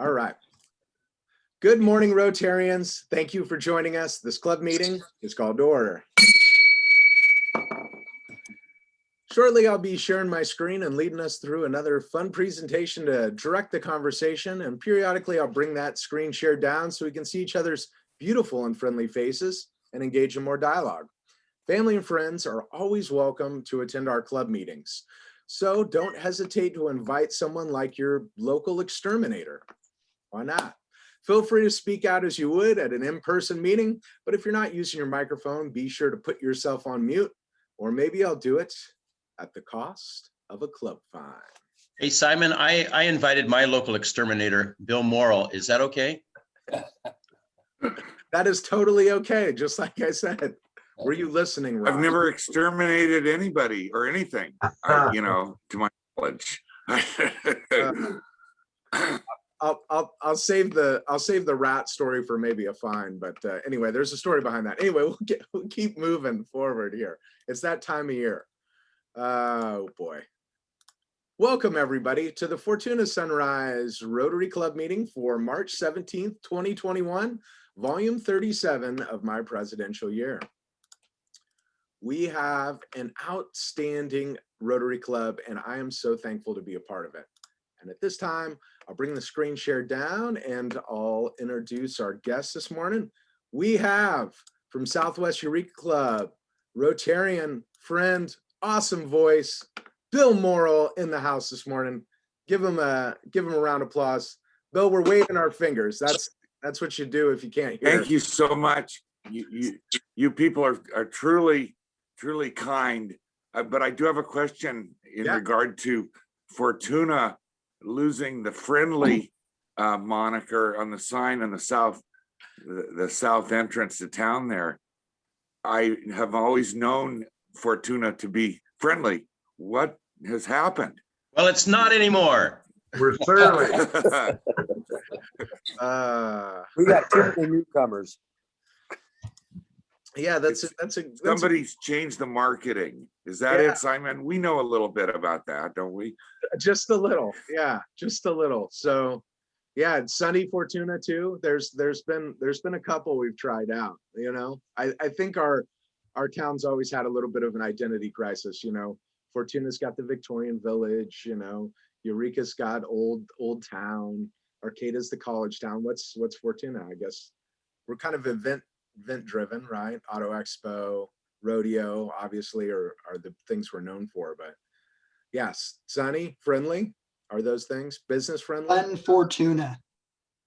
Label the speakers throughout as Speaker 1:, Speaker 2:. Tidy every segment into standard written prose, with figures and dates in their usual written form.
Speaker 1: All right. Good morning, Rotarians. Thank you for joining us. This club meeting is called to order. Shortly, I'll be sharing my screen and leading us through another fun presentation to direct the conversation. And periodically, I'll bring that screen share down so we can see each other's beautiful and friendly faces and engage in more dialogue. Family and friends are always welcome to attend our club meetings. So don't hesitate to invite someone like your local exterminator. Why not? Feel free to speak out as you would at an in-person meeting, but if you're not using your microphone, be sure to put yourself on mute, or maybe I'll do it at the cost of a club fine.
Speaker 2: Hey, Simon, I invited my local exterminator, Bill Morrill. Is that okay?
Speaker 1: That is totally okay, just like I said. Were you listening, Rob?
Speaker 3: I've never exterminated anybody or anything, to my knowledge.
Speaker 1: I'll save the rat story for maybe a fine, but anyway, there's a story behind that. Anyway, we'll keep moving forward here. It's that time of year. Oh boy. Welcome everybody to the Fortuna Sunrise Rotary Club meeting for March 17th, 2021, volume 37 of my presidential year. We have an outstanding Rotary Club, and I am so thankful to be a part of it. And at this time, I'll bring the screen share down and I'll introduce our guests this morning. We have from Southwest Eureka Club, Rotarian friend, awesome voice, Bill Morrill in the house this morning. Give him a round of applause. Bill, we're waving our fingers. That's what you do if you can't hear.
Speaker 3: Thank you so much. You people are truly kind. But I do have a question in regard to Fortuna losing the friendly moniker on the sign on the south entrance to town there. I have always known Fortuna to be friendly. What has happened?
Speaker 2: Well, it's not anymore.
Speaker 4: We're surly.
Speaker 5: We got too many newcomers.
Speaker 1: Yeah,
Speaker 3: Somebody's changed the marketing. Is that it, Simon? We know a little bit about that, don't we?
Speaker 1: Just a little, yeah, just a little. So, yeah, it's Sunny Fortuna too. There's been a couple we've tried out. I think our town's always had a little bit of an identity crisis. Fortuna's got the Victorian Village. Eureka's got old town. Arcata's the college town. What's Fortuna? I guess we're kind of event driven, right? Auto Expo, rodeo, obviously, are the things we're known for. But yes, sunny, friendly, are those things? Business friendly?
Speaker 6: Fun Fortuna.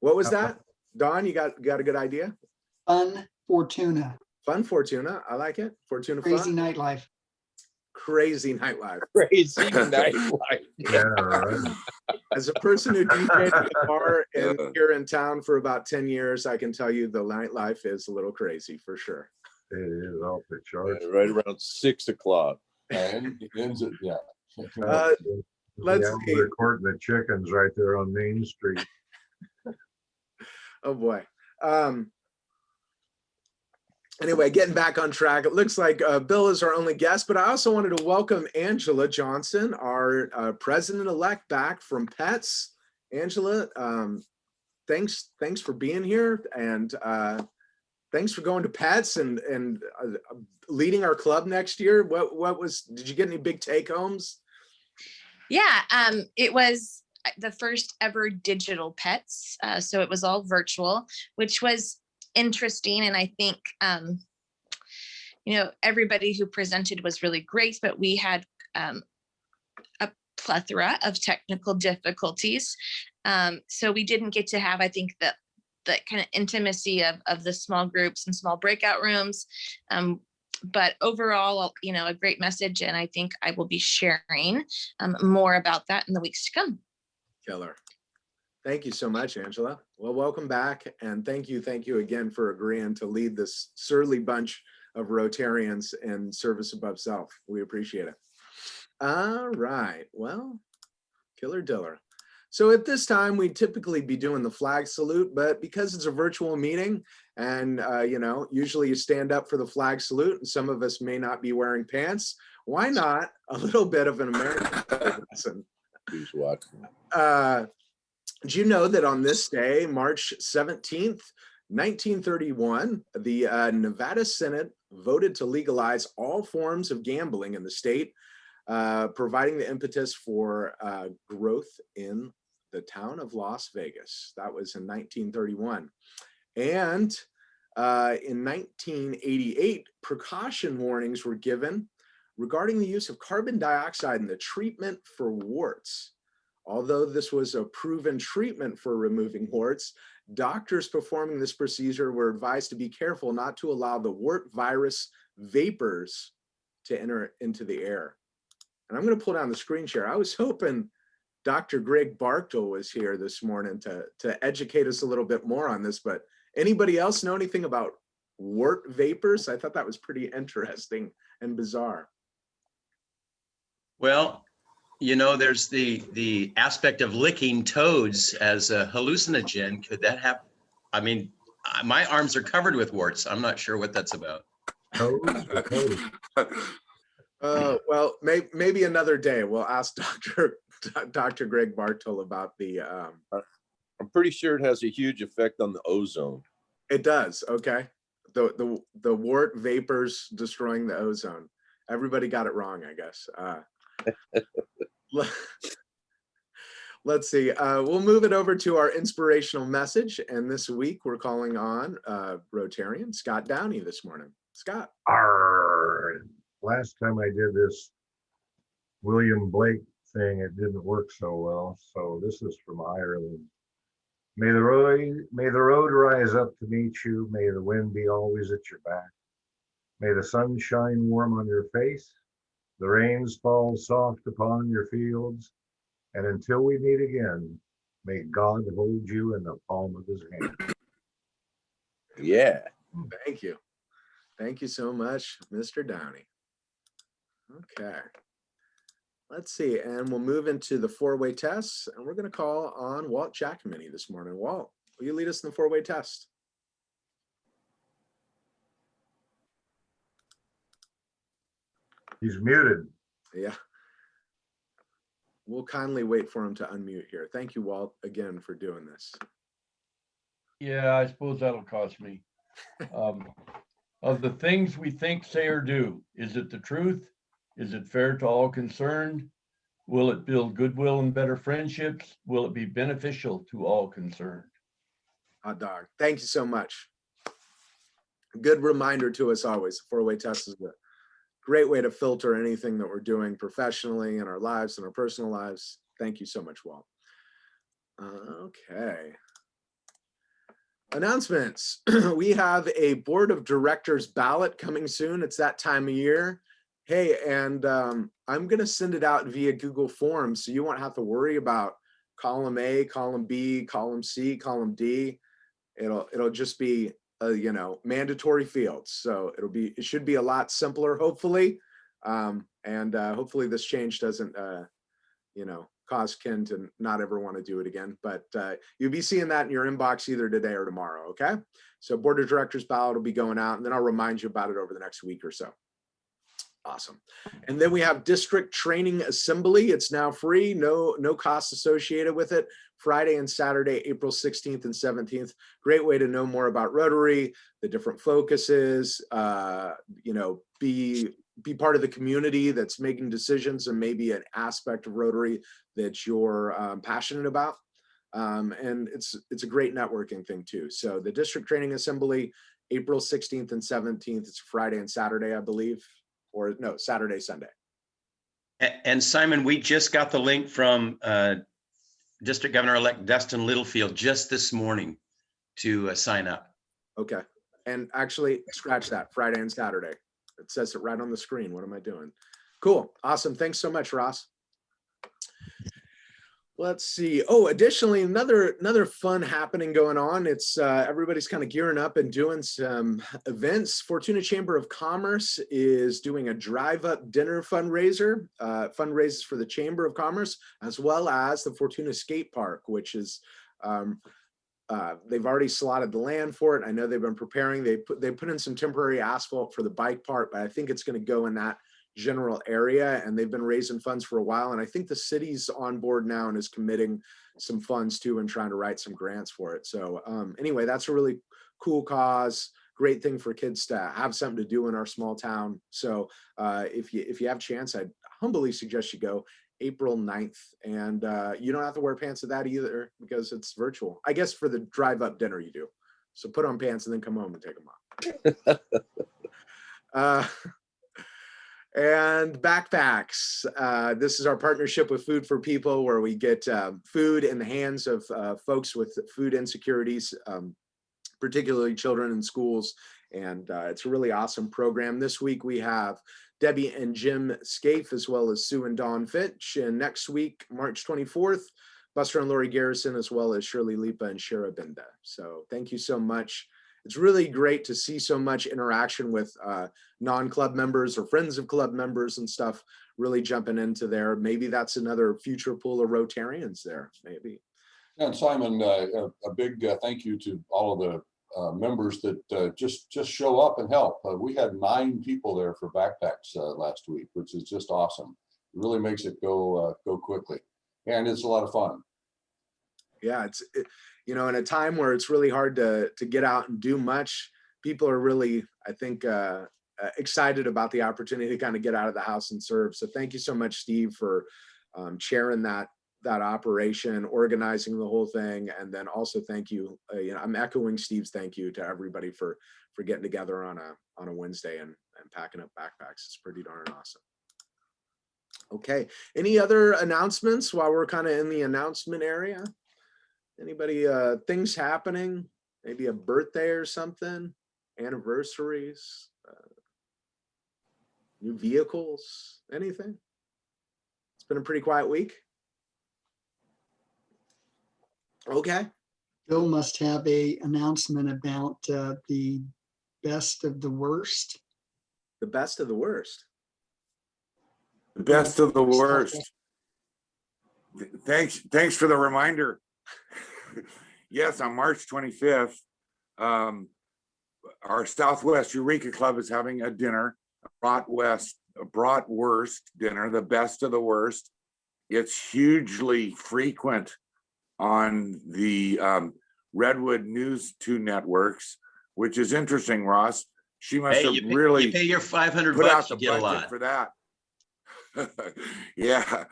Speaker 1: What was that? Dawn, you got a good idea?
Speaker 6: Fun Fortuna.
Speaker 1: Fun Fortuna. I like it. Fortuna
Speaker 6: Crazy
Speaker 1: fun.
Speaker 6: nightlife.
Speaker 1: Crazy nightlife.
Speaker 5: Crazy nightlife.
Speaker 4: Yeah, right.
Speaker 1: As a person who DJed at a bar here in town for about 10 years, I can tell you the nightlife is a little crazy for sure.
Speaker 4: It is off the charts.
Speaker 5: Right around 6 o'clock. And it ends at,
Speaker 1: Let's see.
Speaker 4: We're courting the chickens right there on Main Street.
Speaker 1: Oh boy. Anyway, getting back on track, it looks like Bill is our only guest, but I also wanted to welcome Angela Johnson, our president-elect, back from Pets. Angela, thanks for being here, and thanks for going to Pets and leading our club next year. Did you get any big take-homes?
Speaker 7: Yeah, it was the first ever digital Pets, so it was all virtual, which was interesting. And I think, everybody who presented was really great, but we had a plethora of technical difficulties. So we didn't get to have, I think, the kind of intimacy of the small groups and small breakout rooms. But overall, a great message. And I think I will be sharing more about that in the weeks to come.
Speaker 1: Killer. Thank you so much, Angela. Well, welcome back. And thank you again for agreeing to lead this surly bunch of Rotarians in service above self. We appreciate it. All right. Well, killer diller. So at this time, we'd typically be doing the flag salute, but because it's a virtual meeting and, usually you stand up for the flag salute and some of us may not be wearing pants, why not a little bit of an American lesson?
Speaker 5: Who's watching?
Speaker 1: Did you know that on this day, March 17th, 1931, the Nevada Senate voted to legalize all forms of gambling in the state, providing the impetus for growth in the town of Las Vegas. That was in 1931. And in 1988, precaution warnings were given regarding the use of carbon dioxide in the treatment for warts. Although this was a proven treatment for removing warts, doctors performing this procedure were advised to be careful not to allow the wart virus vapors to enter into the air. And I'm going to pull down the screen share. I was hoping Dr. Greg Bartle was here this morning to educate us a little bit more on this, but anybody else know anything about wart vapors? I thought that was pretty interesting and bizarre.
Speaker 2: Well, you know, there's the aspect of licking toads as a hallucinogen. Could that happen? I mean, my arms are covered with warts. I'm not sure what that's about.
Speaker 4: Toads or toads?
Speaker 1: Well, maybe another day we'll ask Dr. Greg Bartle about the.
Speaker 5: I'm pretty sure it has a huge effect on the ozone.
Speaker 1: It does. Okay, the wart vapors destroying the ozone. Everybody got it wrong, I guess. Let's see. We'll move it over to our inspirational message, and this week we're calling on Rotarian Scott Downey this morning. Scott.
Speaker 4: Arr. Last time I did this William Blake thing, it didn't work so well. So this is from Ireland. May the road rise up to meet you. May the wind be always at your back. May the sun shine warm on your face. The rains fall soft upon your fields. And until we meet again, may God hold you in the palm of his hand.
Speaker 5: Yeah.
Speaker 1: Thank you. Thank you so much, Mr. Downey. Okay. Let's see. And we'll move into the four-way tests. And we're going to call on Walt Giacomini this morning. Walt, will you lead us in the four-way test?
Speaker 4: He's muted.
Speaker 1: Yeah. We'll kindly wait for him to unmute here. Thank you, Walt, again for doing this.
Speaker 8: Yeah, I suppose that'll cost me. Of the things we think, say, or do, is it the truth? Is it fair to all concerned? Will it build goodwill and better friendships? Will it be beneficial to all concerned?
Speaker 1: Hot dog. Thank you so much. Good reminder to us always. The four-way test is a great way to filter anything that we're doing professionally in our lives and our personal lives. Thank you so much, Walt. Okay. Announcements. We have a board of directors ballot coming soon. It's that time of year. Hey, and I'm going to send it out via Google Forms, so you won't have to worry about column A, column B, column C, column D. It'll just be mandatory fields. So it should be a lot simpler, hopefully. And hopefully this change doesn't cause Ken to not ever want to do it again. But you'll be seeing that in your inbox either today or tomorrow. Okay. So board of directors ballot will be going out, and then I'll remind you about it over the next week or so. Awesome. And then we have district training assembly. It's now free, no cost associated with it. Friday and Saturday, April 16th and 17th. Great way to know more about Rotary, the different focuses, be part of the community that's making decisions, and maybe an aspect of Rotary that you're passionate about. And it's a great networking thing too. So the district training assembly, April 16th and 17th, it's Friday and Saturday, I believe. Or no, Saturday, Sunday.
Speaker 2: And Simon, we just got the link from District Governor-elect Dustin Littlefield just this morning to sign up.
Speaker 1: Okay. And actually, scratch that, Friday and Saturday. It says it right on the screen. What am I doing? Cool. Awesome. Thanks so much, Ross. Let's see. Oh, additionally, another fun happening going on. It's everybody's kind of gearing up and doing some events. Fortuna Chamber of Commerce is doing a drive-up dinner fundraiser, fundraisers for the Chamber of Commerce, as well as the Fortuna Skate Park, which is they've already slotted the land for it. I know they've been preparing. They put in some temporary asphalt for the bike part, but I think it's going to go in that general area, and they've been raising funds for a while, and I think the city's on board now and is committing some funds too and trying to write some grants for it. So anyway, that's a really cool cause. Great thing for kids to have something to do in our small town. So if you have a chance, I'd humbly suggest you go April 9th. And you don't have to wear pants to that either because it's virtual. I guess for the drive-up dinner you do. So put on pants and then come home and take them off. And backpacks. This is our partnership with Food for People, where we get food in the hands of folks with food insecurities, particularly children in schools. And it's a really awesome program. This week we have Debbie and Jim Scaife, as well as Sue and Dawn Fitch. And next week, March 24th, Buster and Lori Garrison, as well as Shirley Lipa and Shara Binda. So thank you so much. It's really great to see so much interaction with non-club members or friends of club members and stuff really jumping into there. Maybe that's another future pool of Rotarians there, maybe.
Speaker 9: And Simon, a big thank you to all of the members that just show up and help. We had 9 people there for backpacks last week, which is just awesome. It really makes it go quickly, and it's a lot of fun.
Speaker 1: Yeah, you know, in a time where it's really hard to get out and do much, people are really, I think, excited about the opportunity to kind of get out of the house and serve. So thank you so much, Steve, for chairing that operation, organizing the whole thing, and then also thank you. You know, I'm echoing Steve's thank you to everybody for getting together on a Wednesday and packing up backpacks. It's pretty darn awesome. Okay, any other announcements while we're kind of in the announcement area? Anybody, things happening, maybe a birthday or something, anniversaries, new vehicles, anything? It's been a pretty quiet week. Okay.
Speaker 6: Bill must have a announcement about the best of the worst.
Speaker 1: The best of the worst.
Speaker 3: The best of the worst. Thanks for the reminder. Yes, on March 25th, our Southwest Eureka Club is having a dinner, a bratwurst dinner, the best of the worst. It's hugely frequent on the Redwood News 2 networks, which is interesting, Ross. She must have really
Speaker 2: you pay your $500
Speaker 3: put out the
Speaker 2: you get a
Speaker 3: budget
Speaker 2: lot
Speaker 3: for that. Yeah,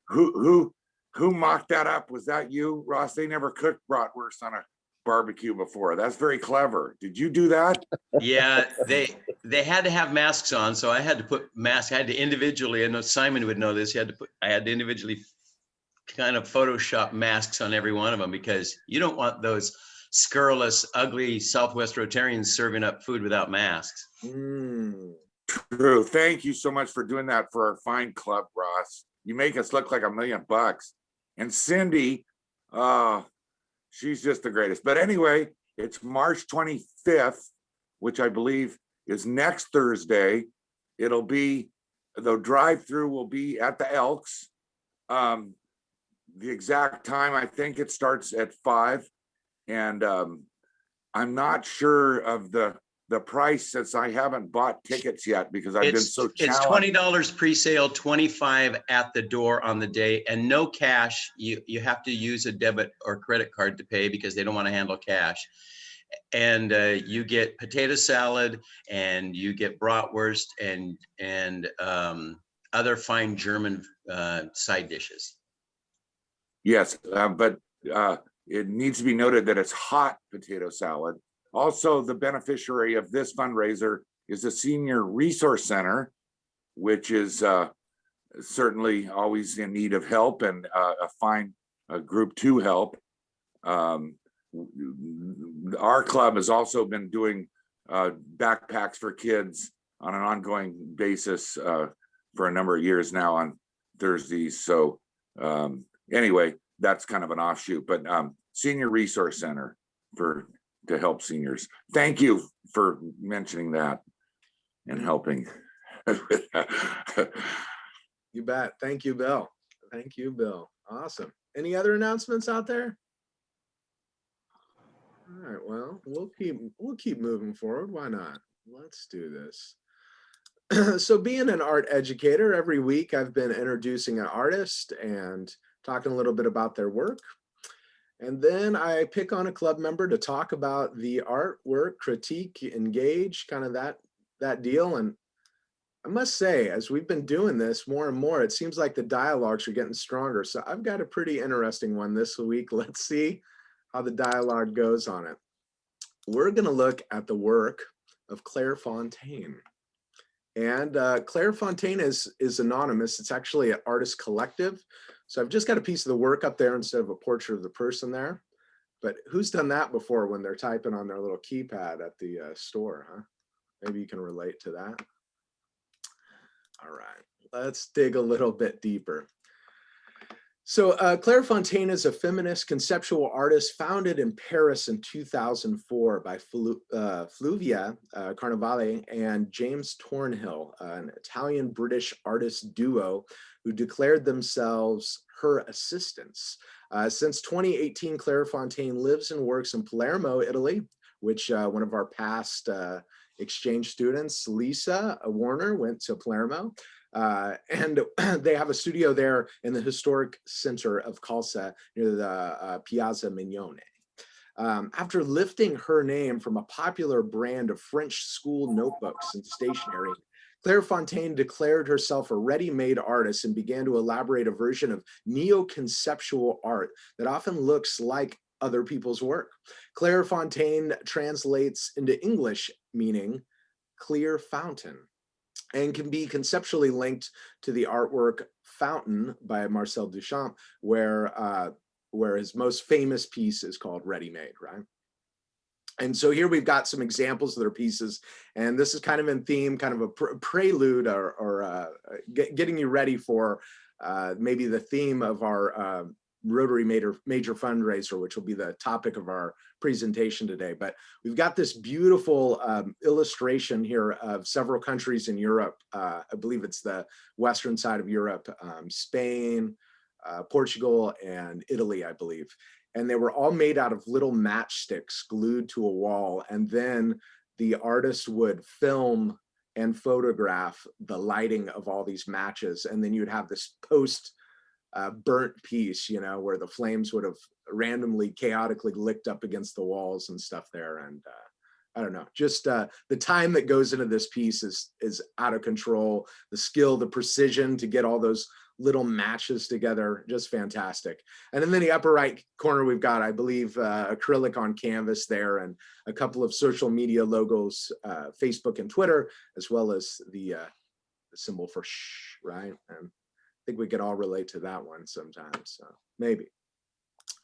Speaker 3: who mocked that up? Was that you, Ross? They never cooked bratwurst on a barbecue before. That's very clever. Did you do that?
Speaker 2: Yeah, they had to have masks on, so I had to put masks. I had to individually, I know Simon would know this, I had to individually kind of Photoshop masks on every one of them, because you don't want those scurrilous, ugly Southwest Rotarians serving up food without masks.
Speaker 3: True. Thank you so much for doing that for our fine club, Ross. You make us look like $1 million. And Cindy, she's just the greatest. But anyway, it's March 25th, which I believe is next Thursday. It'll be, the drive-through will be at the Elks. The exact time, I think it starts at 5. And I'm not sure of the price, since I haven't bought tickets yet because I've been so challenged.
Speaker 2: It's $20 pre-sale, $25 at the door on the day, and no cash. You have to use a debit or credit card to pay because they don't want to handle cash. And you get potato salad, and you get bratwurst and other fine German side dishes.
Speaker 3: Yes, but it needs to be noted that it's hot potato salad. Also, the beneficiary of this fundraiser is the Senior Resource Center, which is certainly always in need of help, and a fine group to help. Our club has also been doing backpacks for kids on an ongoing basis for a number of years now on Thursdays. So anyway, that's kind of an offshoot, but Senior Resource Center to help seniors. Thank you for mentioning that and helping.
Speaker 1: You bet. Thank you, Bill. Thank you, Bill. Awesome. Any other announcements out there? All right, well, we'll keep moving forward. Why not? Let's do this. So being an art educator, every week I've been introducing an artist and talking a little bit about their work. And then I pick on a club member to talk about the artwork, critique, engage, kind of that deal. And I must say, as we've been doing this more and more, it seems like the dialogues are getting stronger. So I've got a pretty interesting one this week. Let's see how the dialogue goes on it. We're going to look at the work of Claire Fontaine. And Claire Fontaine is anonymous. It's actually an artist collective. So I've just got a piece of the work up there instead of a portrait of the person there. But who's done that before when they're typing on their little keypad at the store, huh? Maybe you can relate to that. All right, let's dig a little bit deeper. So Claire Fontaine is a feminist conceptual artist founded in Paris in 2004 by Fluvia Carnevale and James Tornhill, an Italian-British artist duo who declared themselves her assistants. Since 2018, Claire Fontaine lives and works in Palermo, Italy, which one of our past exchange students, Lisa Warner, went to Palermo. And they have a studio there in the historic center of Calza near the Piazza Mignone. After lifting her name from a popular brand of French school notebooks and stationery, Claire Fontaine declared herself a ready-made artist and began to elaborate a version of neo-conceptual art that often looks like other people's work. Claire Fontaine translates into English meaning clear fountain, and can be conceptually linked to the artwork Fountain by Marcel Duchamp, where his most famous piece is called Ready Made, right? And so here we've got some examples of their pieces, and this is kind of in theme, kind of a prelude or getting you ready for maybe the theme of our Rotary Major Fundraiser, which will be the topic of our presentation today. But we've got this beautiful illustration here of several countries in Europe. I believe it's the western side of Europe, Spain, Portugal, and Italy, I believe. And they were all made out of little matchsticks glued to a wall. And then the artist would film and photograph the lighting of all these matches. And then you'd have this burnt piece, you know, where the flames would have randomly, chaotically licked up against the walls and stuff there. And I don't know, just the time that goes into this piece is out of control. The skill, the precision to get all those little matches together, just fantastic. And in the upper right corner, we've got, I believe, acrylic on canvas there and a couple of social media logos, Facebook and Twitter, as well as the symbol for shh, right? And I think we could all relate to that one sometimes, so maybe.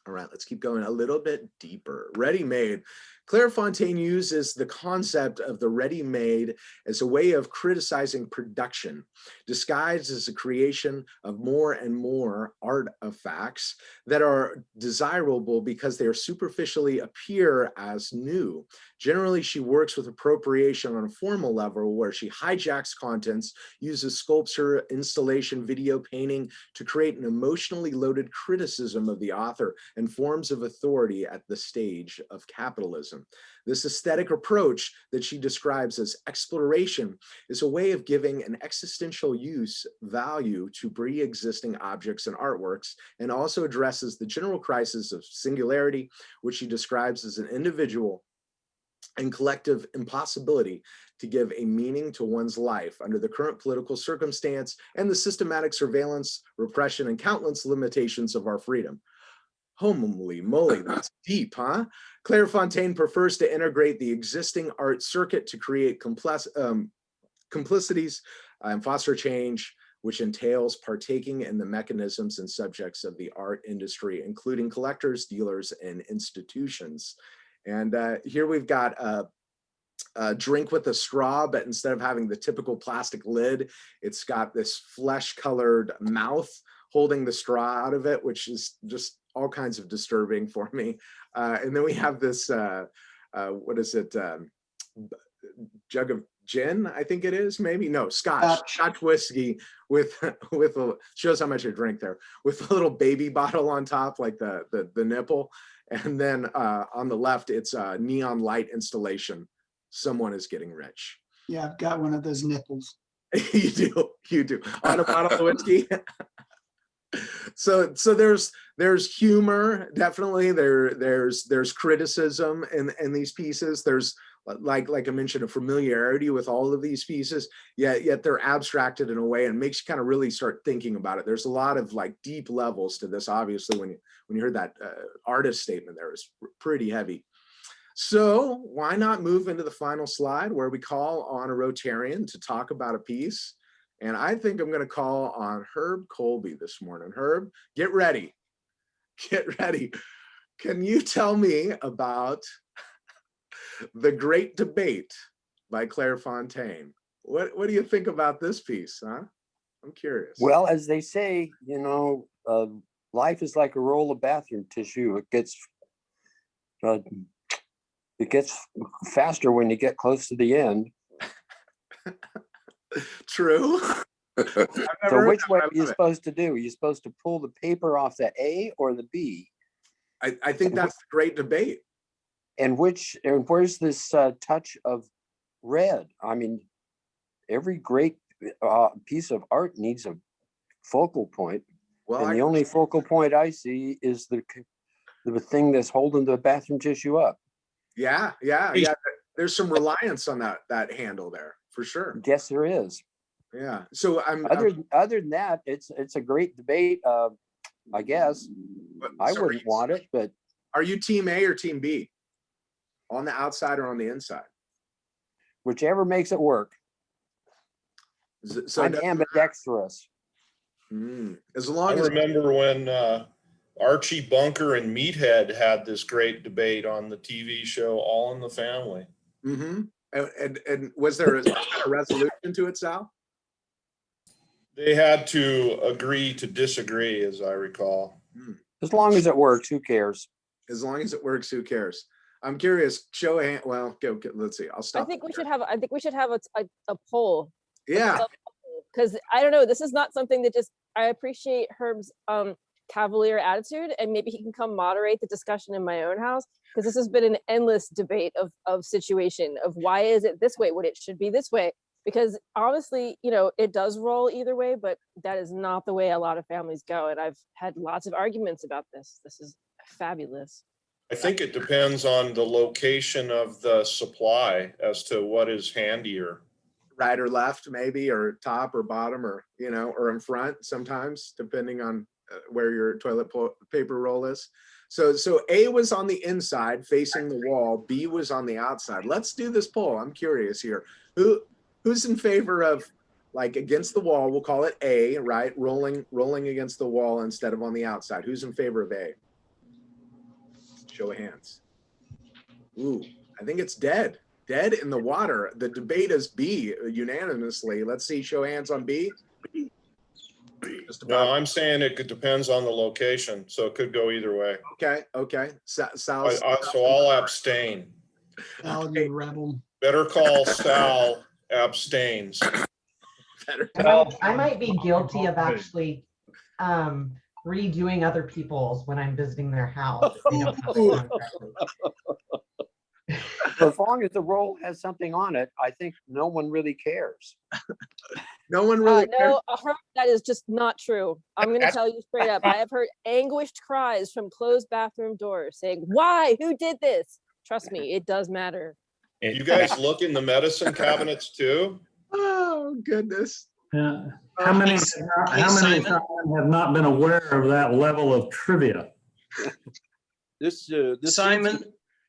Speaker 1: All right, let's keep going a little bit deeper. Ready-made. Claire Fontaine uses the concept of the ready-made as a way of criticizing production, disguised as a creation of more and more artifacts that are desirable because they are superficially appear as new. Generally, she works with appropriation on a formal level where she hijacks contents, uses sculpture, installation, video, painting to create an emotionally loaded criticism of the author and forms of authority at the stage of capitalism. This aesthetic approach that she describes as exploration is a way of giving an existential value to pre-existing objects and artworks, and also addresses the general crisis of singularity, which she describes as an individual and collective impossibility to give a meaning to one's life under the current political circumstance and the systematic surveillance, repression, and countless limitations of our freedom. Holy moly, that's deep, huh? Claire Fontaine prefers to integrate the existing art circuit to create complicities and foster change, which entails partaking in the mechanisms and subjects of the art industry, including collectors, dealers, and institutions. And here we've got a drink with a straw, but instead of having the typical plastic lid, it's got this flesh-colored mouth holding the straw out of it, which is just all kinds of disturbing for me. And then we have this, what is it? Jug of gin, I think it is, maybe? No, Scotch whiskey with shows how much I drink there, with a little baby bottle on top, like the nipple. And then on the left, it's a neon light installation. Someone is getting rich.
Speaker 6: Yeah, I've got one of those nipples.
Speaker 1: You do. On a bottle of whiskey. So there's humor, definitely. There's criticism in these pieces. There's like I mentioned, a familiarity with all of these pieces, yet they're abstracted in a way and makes you kind of really start thinking about it. There's a lot of like deep levels to this. Obviously, when you heard that artist statement there, was pretty heavy. So why not move into the final slide where we call on a Rotarian to talk about a piece? And I think I'm going to call on Herb Colby this morning. Herb, get ready. Get ready. Can you tell me about The Great Debate by Claire Fontaine? What do you think about this piece, huh? I'm curious.
Speaker 10: Well, as they say, life is like a roll of bathroom tissue. It gets faster when you get close to the end.
Speaker 1: True.
Speaker 10: So which way are you supposed to do? Are you supposed to pull the paper off the A or the B?
Speaker 1: I think that's the great debate.
Speaker 10: And where's this touch of red? I mean, every great piece of art needs a focal point. Well, and the only focal point I see is the thing that's holding the bathroom tissue up.
Speaker 1: Yeah. There's some reliance on that handle there for sure.
Speaker 10: Yes, there is.
Speaker 1: Yeah. So
Speaker 10: other than that, it's a great debate. I guess I wouldn't want it, but
Speaker 1: are you team A or team B? On the outside or on the inside?
Speaker 10: Whichever makes it work.
Speaker 1: So
Speaker 10: I'm ambidextrous.
Speaker 1: As long
Speaker 11: I
Speaker 1: as
Speaker 11: remember when Archie Bunker and Meathead had this great debate on the TV show All in the Family.
Speaker 1: Mm-hmm. And was there a resolution to it, Sal?
Speaker 11: They had to agree to disagree, as I recall.
Speaker 10: As long as it works, who cares?
Speaker 1: As long as it works, who cares? I'm curious. Show a hand. Well, go. Let's see. I'll stop.
Speaker 12: I think we should have a poll.
Speaker 1: Yeah.
Speaker 12: Because I don't know. This is not something that just. I appreciate Herb's cavalier attitude, and maybe he can come moderate the discussion in my own house, because this has been an endless debate of situation of why is it this way when it should be this way. Because honestly, it does roll either way, but that is not the way a lot of families go. And I've had lots of arguments about this. This is fabulous.
Speaker 11: I think it depends on the location of the supply as to what is handier.
Speaker 1: Right or left, maybe, or top or bottom, or or in front sometimes, depending on where your toilet paper roll is. So A was on the inside facing the wall, B was on the outside. Let's do this poll. I'm curious here. Who's in favor of, like, against the wall? We'll call it A, right? Rolling against the wall instead of on the outside. Who's in favor of A? Show of hands. Ooh, I think it's dead in the water. The debate is B unanimously. Let's see, show of hands on B.
Speaker 11: No, I'm saying it depends on the location, so it could go either way.
Speaker 1: Okay. Sal,
Speaker 11: so I'll abstain.
Speaker 6: Sal, you rebel.
Speaker 11: Better call Sal abstains.
Speaker 13: I might be guilty of actually redoing other people's when I'm visiting their house.
Speaker 10: As long as the roll has something on it, I think no one really cares.
Speaker 1: No one really cares.
Speaker 12: No, that is just not true. I'm going to tell you straight up. I have heard anguished cries from closed bathroom doors saying, "Why? Who did this?" Trust me, it does matter.
Speaker 11: You guys look in the medicine cabinets too?
Speaker 1: Oh, goodness.
Speaker 14: Yeah. How many have not been aware of that level of trivia?
Speaker 5: This
Speaker 2: Simon,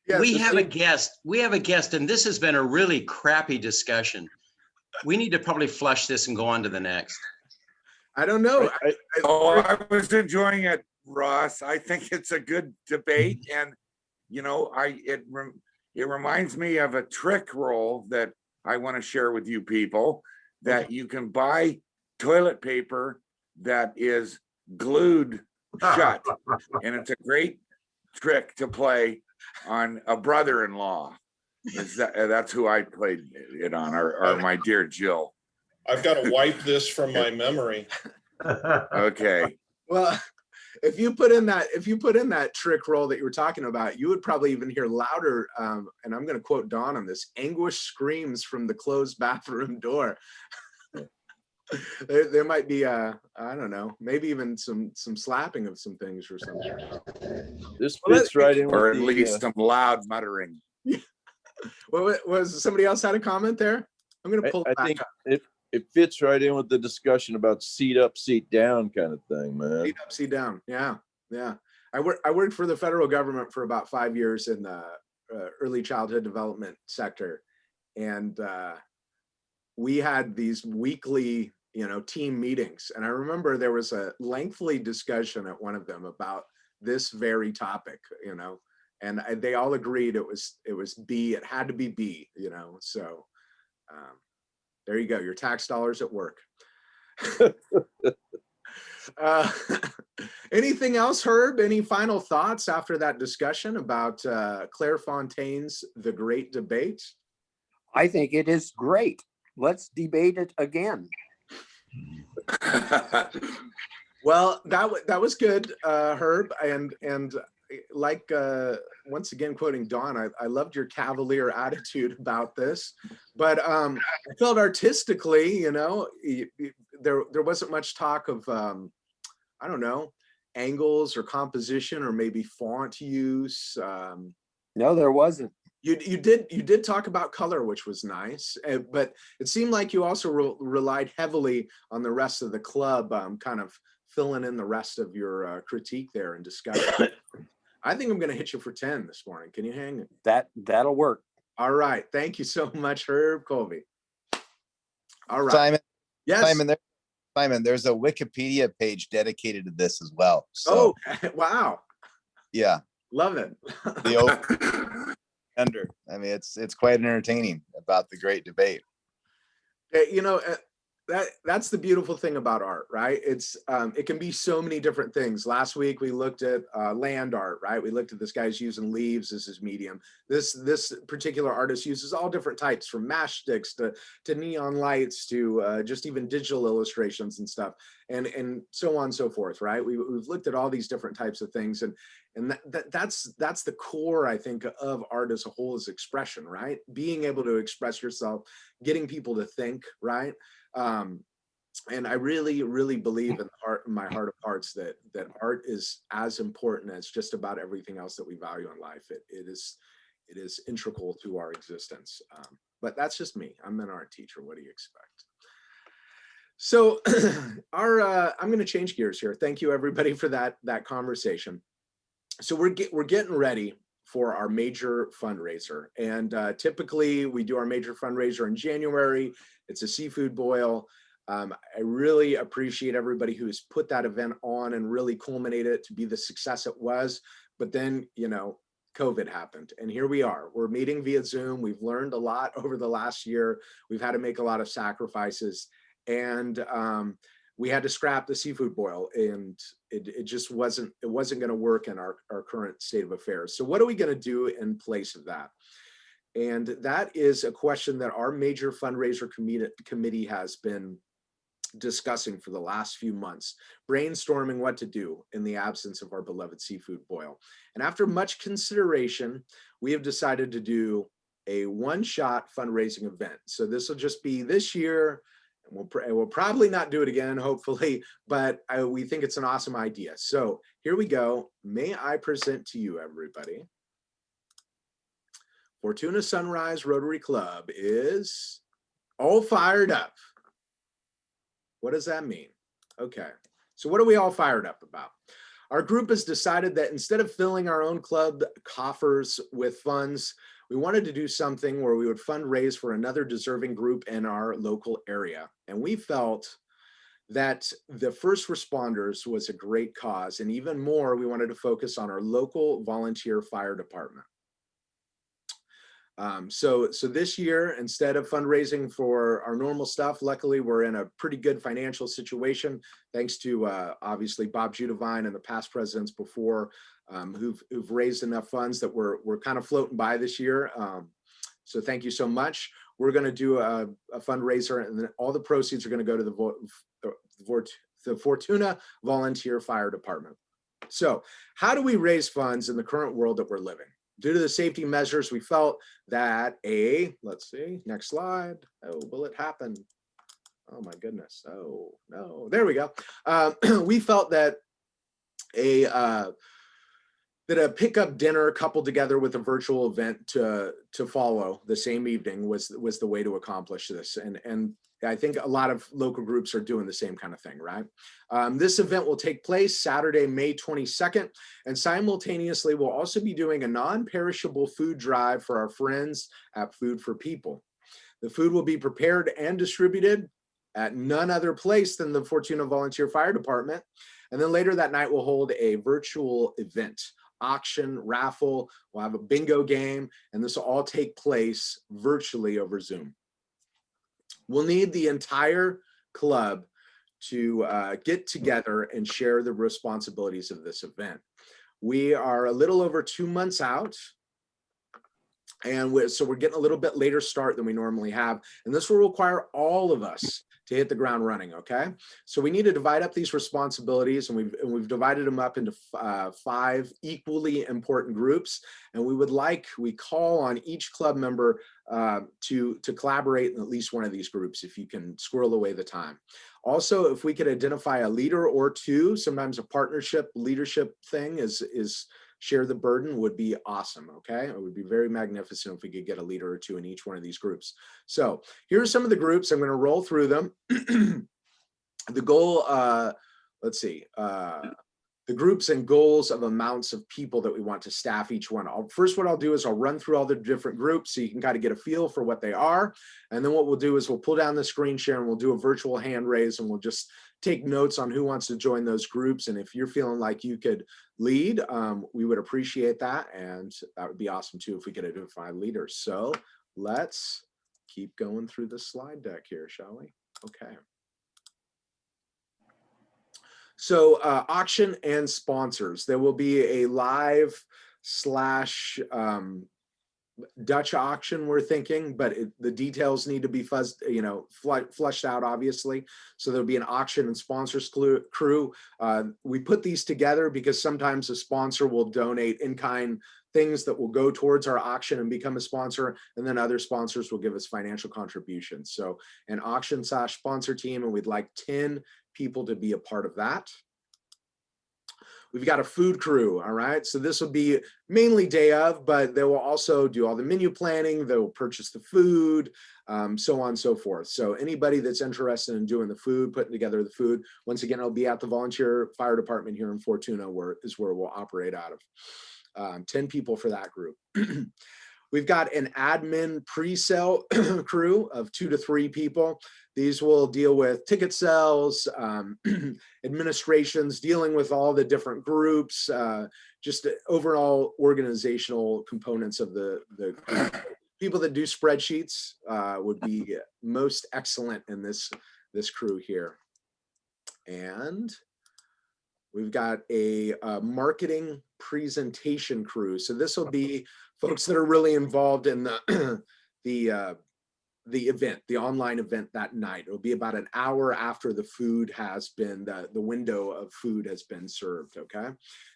Speaker 1: yes,
Speaker 2: we have a guest, and this has been a really crappy discussion. We need to probably flush this and go on to the next.
Speaker 1: I don't know.
Speaker 3: I was enjoying it, Ross. I think it's a good debate, and it reminds me of a trick roll that I want to share with you people, that you can buy toilet paper that is glued shut, and it's a great trick to play on a brother-in-law. That's who I played it on, or my dear Jill.
Speaker 11: I've got to wipe this from my memory.
Speaker 3: Okay.
Speaker 1: Well, if you put in that trick roll that you were talking about, you would probably even hear louder, and I'm going to quote Dawn on this, anguish screams from the closed bathroom door. There might be I don't know, maybe even some slapping of some things or something.
Speaker 5: This
Speaker 1: Well,
Speaker 5: fits right in
Speaker 3: Or
Speaker 5: with
Speaker 3: at
Speaker 5: the,
Speaker 3: least some loud muttering.
Speaker 1: What was somebody else had a comment there? I'm gonna pull it
Speaker 5: I
Speaker 1: back
Speaker 5: think
Speaker 1: up.
Speaker 5: it fits right in with the discussion about seat up, seat down kind of thing, man.
Speaker 1: Seat up, seat down. Yeah, yeah. I worked for the federal government for about 5 years in the early childhood development sector, and we had these weekly, team meetings. And I remember there was a lengthy discussion at one of them about this very topic, and they all agreed it was B. It had to be B, So there you go. Your tax dollars at work. Anything else, Herb? Any final thoughts after that discussion about Claire Fontaine's The Great Debate?
Speaker 10: I think it is great. Let's debate it again.
Speaker 1: Well, that was good, Herb, and like once again quoting Dawn, I loved your cavalier attitude about this, but I felt artistically, there wasn't much talk of I don't know, angles or composition or maybe font use.
Speaker 10: No, there wasn't.
Speaker 1: You did talk about color, which was nice, but it seemed like you also relied heavily on the rest of the club, kind of filling in the rest of your critique there and discussion. I think I'm going to hit you for 10 this morning. Can you hang it?
Speaker 10: That'll work.
Speaker 1: All right. Thank you so much, Herb Colby. All right.
Speaker 15: Simon.
Speaker 1: Yes.
Speaker 15: Simon, there's a Wikipedia page dedicated to this as well. So,
Speaker 1: wow.
Speaker 15: Yeah.
Speaker 1: Love it.
Speaker 15: The under. I mean, it's quite entertaining about the great debate.
Speaker 1: That's the beautiful thing about art, right? It can be so many different things. Last week we looked at land art, right? We looked at this guy's using leaves as his medium. This particular artist uses all different types, from matchsticks to neon lights to just even digital illustrations and stuff, and so on and so forth, right? We've looked at all these different types of things, and that's the core, I think, of art as a whole, is expression, right? Being able to express yourself, getting people to think, right? And I really, really believe in my heart of hearts that art is as important as just about everything else that we value in life. It is integral to our existence. But that's just me. I'm an art teacher. What do you expect? So I'm going to change gears here. Thank you, everybody, for that conversation. So we're getting ready for our major fundraiser, and typically we do our major fundraiser in January. It's a seafood boil. I really appreciate everybody who has put that event on and really culminated it to be the success it was. But then, COVID happened, and here we are. We're meeting via Zoom. We've learned a lot over the last year. We've had to make a lot of sacrifices, and we had to scrap the seafood boil, and it just wasn't going to work in our current state of affairs. So what are we going to do in place of that? And that is a question that our major fundraiser committee has been discussing for the last few months, brainstorming what to do in the absence of our beloved seafood boil. And after much consideration, we have decided to do a one-shot fundraising event. So this will just be this year. We'll probably not do it again, hopefully, but we think it's an awesome idea. So here we go. May I present to you, everybody. Fortuna Sunrise Rotary Club is all fired up. What does that mean? Okay, so what are we all fired up about? Our group has decided that instead of filling our own club coffers with funds, we wanted to do something where we would fundraise for another deserving group in our local area. And we felt that the first responders was a great cause. And even more, we wanted to focus on our local volunteer fire department. So this year, instead of fundraising for our normal stuff, luckily we're in a pretty good financial situation, thanks to obviously Bob Judavine and the past presidents before, who've raised enough funds that we're kind of floating by this year. So thank you so much. We're going to do a fundraiser, and then all the proceeds are going to go to the Fortuna Volunteer Fire Department. So how do we raise funds in the current world that we're living? Due to the safety measures, we felt that let's see, next slide. Oh, will it happen? Oh my goodness. Oh no, there we go. We felt that a pickup dinner coupled together with a virtual event to follow the same evening was the way to accomplish this. And I think a lot of local groups are doing the same kind of thing, right? This event will take place Saturday, May 22nd, and simultaneously we'll also be doing a non-perishable food drive for our friends at Food for People. The food will be prepared and distributed at none other place than the Fortuna Volunteer Fire Department. And then later that night, we'll hold a virtual event, auction, raffle, we'll have a bingo game, and this will all take place virtually over Zoom. We'll need the entire club to get together and share the responsibilities of this event. We are a little over 2 months out, and so we're getting a little bit later start than we normally have, and this will require all of us to hit the ground running, okay? So we need to divide up these responsibilities, and we've divided them up into 5 equally important groups, and we call on each club member to collaborate in at least one of these groups if you can squirrel away the time. Also, if we could identify a leader or 2, sometimes a partnership leadership thing is share the burden would be awesome, okay? It would be very magnificent if we could get a leader or 2 in each one of these groups. So here are some of the groups. I'm gonna roll through them. The goal, let's see, the groups and goals of amounts of people that we want to staff each one. First, what I'll do is I'll run through all the different groups so you can kind of get a feel for what they are. And then what we'll do is we'll pull down the screen share and we'll do a virtual hand raise, and we'll just take notes on who wants to join those groups. And if you're feeling like you could lead, we would appreciate that. And that would be awesome too if we could identify leaders. So let's keep going through the slide deck here, shall we? Okay. So auction and sponsors. There will be a live / Dutch auction, we're thinking, but the details need to be flushed out, obviously. So there'll be an auction and sponsors crew. We put these together because sometimes a sponsor will donate in-kind things that will go towards our auction and become a sponsor, and then other sponsors will give us financial contributions. So an auction / sponsor team, and we'd like 10 people to be a part of that. We've got a food crew, all right? So this will be mainly day of, but they will also do all the menu planning, they'll purchase the food, so on and so forth. So anybody that's interested in doing the food, putting together the food, once again, it'll be at the Volunteer Fire Department here in Fortuna, where we'll operate out of. 10 people for that group. We've got an admin pre-sale crew of 2 to 3 people. These will deal with ticket sales, administrations, dealing with all the different groups, just overall organizational components of the group. People that do spreadsheets would be most excellent in this crew here. And we've got a marketing presentation crew. So this will be folks that are really involved in the event, the online event that night. It'll be about an hour after the food has been, the window of food has been served, okay?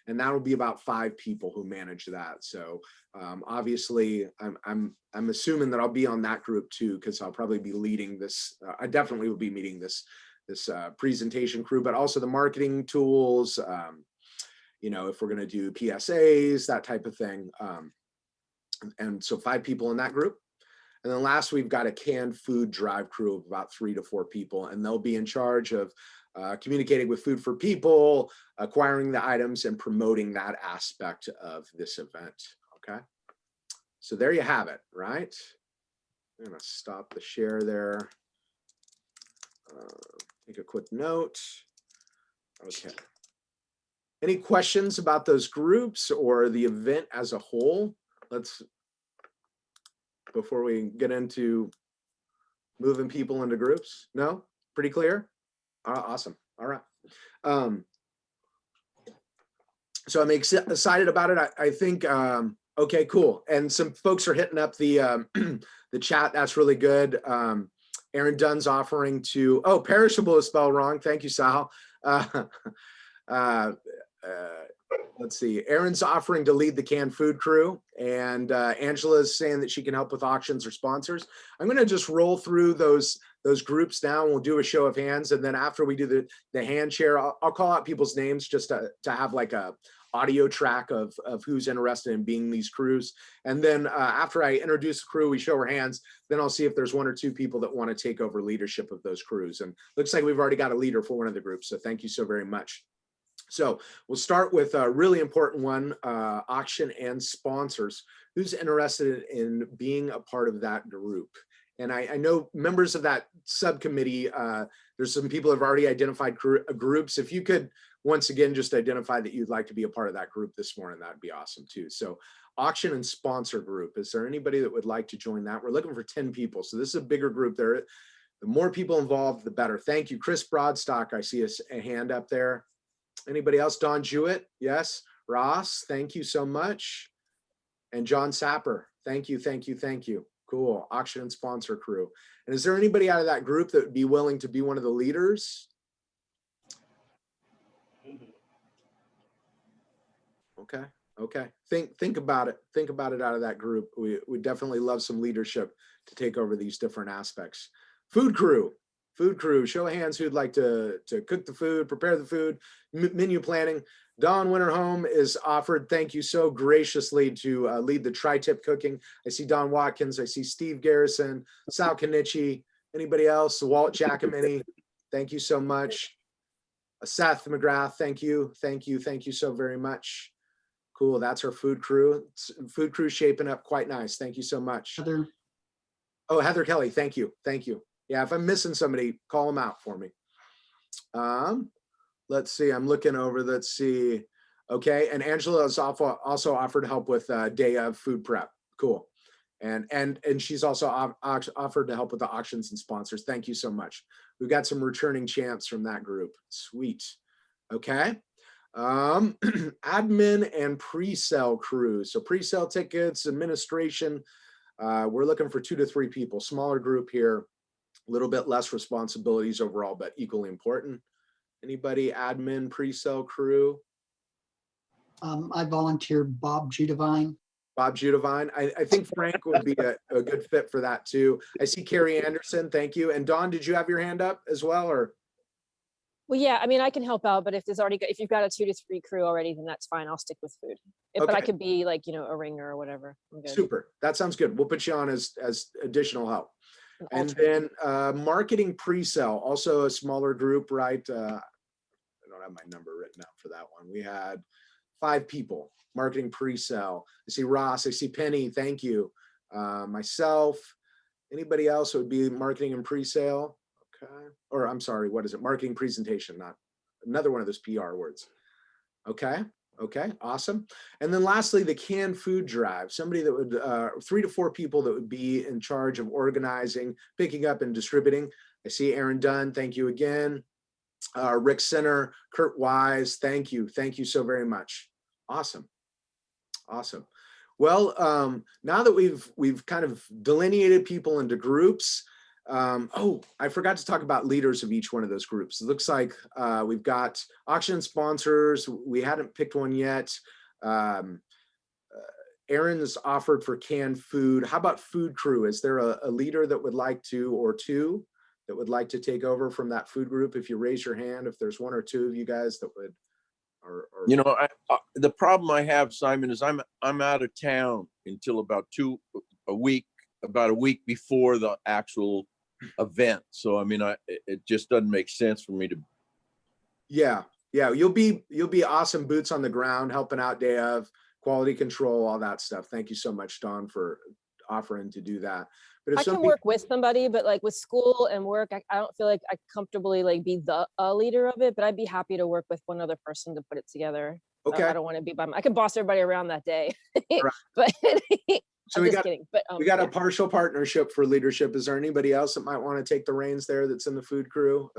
Speaker 1: And that'll be about 5 people who manage that. So obviously, I'm assuming that I'll be on that group too, because I'll probably be leading this. I definitely will be meeting this presentation crew, but also the marketing tools, if we're going to do PSAs, that type of thing. And so 5 people in that group. And then last, we've got a canned food drive crew of about 3 to 4 people, and they'll be in charge of communicating with Food for People, acquiring the items, and promoting that aspect of this event, okay? So there you have it, right? I'm gonna stop the share there. Take a quick note. Okay. Any questions about those groups or the event as a whole? Before we get into moving people into groups? No? Pretty clear? Awesome. All right. So I'm excited about it. I think, okay, cool. And some folks are hitting up the chat. That's really good. Aaron Dunn's offering to, perishable is spelled wrong. Thank you, Sal. let's see. Aaron's offering to lead the canned food crew, and Angela's saying that she can help with auctions or sponsors. I'm going to just roll through those groups now, and we'll do a show of hands. And then after we do the hand share, I'll call out people's names just to have like a audio track of who's interested in being these crews. And then after I introduce the crew, we show our hands, then I'll see if there's one or two people that want to take over leadership of those crews. And looks like we've already got a leader for one of the groups. So thank you so very much. So we'll start with a really important one, auction and sponsors. Who's interested in being a part of that group? And I know members of that subcommittee, there's some people who have already identified groups. If you could, once again, just identify that you'd like to be a part of that group this morning, that'd be awesome too. So auction and sponsor group, is there anybody that would like to join that? We're looking for 10 people. So this is a bigger group there. The more people involved, the better. Thank you. Chris Broadstock, I see a hand up there. Anybody else? Don Jewett? Yes. Ross, thank you so much. And John Sapper, thank you, thank you, thank you. Cool. Auction and sponsor crew. And is there anybody out of that group that would be willing to be one of the leaders? Okay. Okay. Think about it. Think about it out of that group. We definitely love some leadership to take over these different aspects. Food crew. Food crew. Show of hands who'd like to cook the food, prepare the food, menu planning. Dawn Winterholm is offered, thank you so graciously, to lead the tri-tip cooking. I see Don Watkins, I see Steve Garrison, Sal Kenichi, anybody else? Walt Giacomini, thank you so much. Seth McGrath, thank you, thank you, thank you so very much. Cool, that's our food crew. Food crew shaping up quite nice, thank you so much.
Speaker 6: Heather.
Speaker 1: Oh, Heather Kelly, thank you, thank you. Yeah, if I'm missing somebody, call them out for me. Let's see, I'm looking over, let's see. Okay, and Angela has also offered help with day of food prep. Cool. And she's also offered to help with the auctions and sponsors. Thank you so much. We've got some returning champs from that group. Sweet. Okay. Admin and pre-sale crew. So pre-sale tickets, administration. We're looking for 2 to 3 people. Smaller group here. A little bit less responsibilities overall, but equally important. Anybody admin pre-sale crew?
Speaker 6: I volunteered Bob Judavine.
Speaker 1: Bob Judavine. I think Frank would be a good fit for that too. I see Carrie Anderson. Thank you. And Dawn, did you have your hand up as well, or?
Speaker 12: Well, yeah, I mean, I can help out, but if you've got a 2 to 3 crew already, then that's fine. I'll stick with food. But I could be like, a ringer or whatever. I'm good.
Speaker 1: Super. That sounds good. We'll put you on as additional help. And then marketing pre-sale, also a smaller group, right? I don't have my number written out for that one. We had 5 people, marketing pre-sale. I see Ross, I see Penny, thank you. Myself, anybody else would be marketing and pre-sale? Okay. Or I'm sorry, what is it? Marketing presentation, not another one of those PR words. Okay. Okay, awesome. And then lastly, the canned food drive, somebody that would, 3 to 4 people that would be in charge of organizing, picking up and distributing. I see Aaron Dunn, thank you again. Rick Sinner, Kurt Wise, thank you. Thank you so very much. Awesome. Awesome. Well, now that we've kind of delineated people into groups, oh, I forgot to talk about leaders of each one of those groups. It looks like we've got auction sponsors. We hadn't picked one yet. Aaron's offered for canned food. How about food crew? Is there a leader that would like to, or 2 that would like to take over from that food group? If you raise your hand, if there's 1 or 2 of you guys that would,
Speaker 5: the problem I have, Simon, is I'm out of town until about a week before the actual event. So I mean, it just doesn't make sense for me to.
Speaker 1: Yeah, you'll be awesome boots on the ground, helping out day of, quality control, all that stuff. Thank you so much, Dawn, for offering to do that. But if
Speaker 12: I can work with somebody, but like with school and work, I don't feel like I comfortably like be the leader of it, but I'd be happy to work with one other person to put it together.
Speaker 1: Okay.
Speaker 12: I don't want to be I can boss everybody around that day.
Speaker 1: Right.
Speaker 12: But
Speaker 1: so we got a partial partnership for leadership. Is there anybody else that might want to take the reins there that's in the food crew?